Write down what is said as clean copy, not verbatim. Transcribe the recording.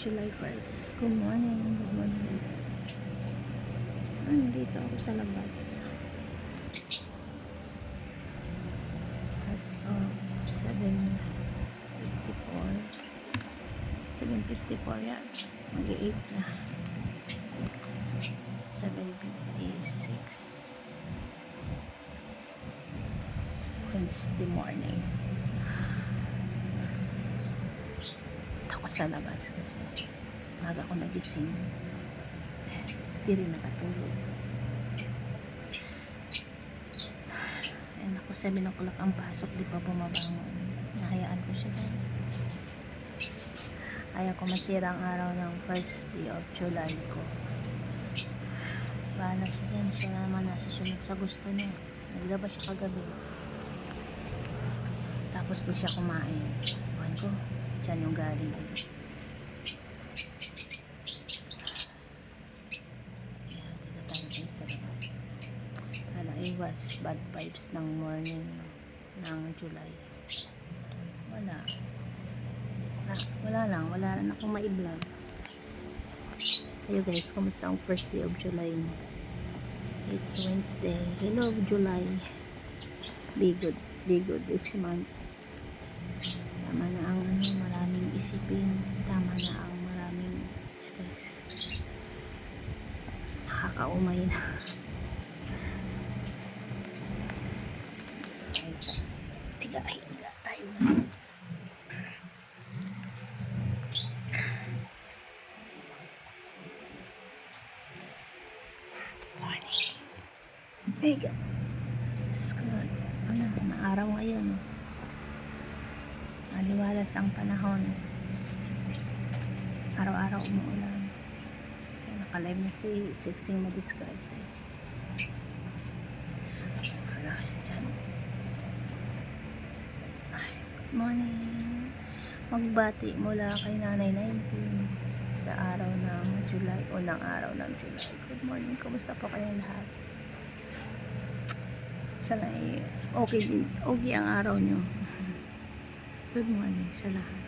July 1st. Good morning. Good morning guys. Nandito ako sa labas. As of 7:54 yan. Mag-8 na. 7:56 Wednesday morning. Ako sa labas kasi maga ako nagising, hindi rin nakatulog. Ayan ako, 7 o'clock ang pasok, di pa bumabangon. Nahayaan ko siya doon. Ayaw ko masira ang araw ng first day of July ko. Bahala siya yan, siya naman nasusunod sa gusto niya. Naglabas siya kagabi, tapos di siya kumain. Buwan ko saan yung galing. Kaya dito tayo sa labas para iwas bad vibes ng morning ng July. Wala lang akong ma-vlog. Kayo guys, kumusta ang first day of July? It's Wednesday. Hello July, be good this month. Tama na ang maraming isipin, tama na ang maraming stress, nakakaumay na. Higa tayo guys. Morning. Higa. Maaraw ngayon. Maliwalas ang panahon. Araw-araw umuulan. Nakalive na si Sexing Madiskarte. Wala kasi dyan. Ay, good morning. Magbati mula kay Nanay 19 sa araw ng July, unang araw ng July. Good morning. Kumusta po kayo lahat? Sana okay din. Okay ang araw nyo. Good morning sa lahat.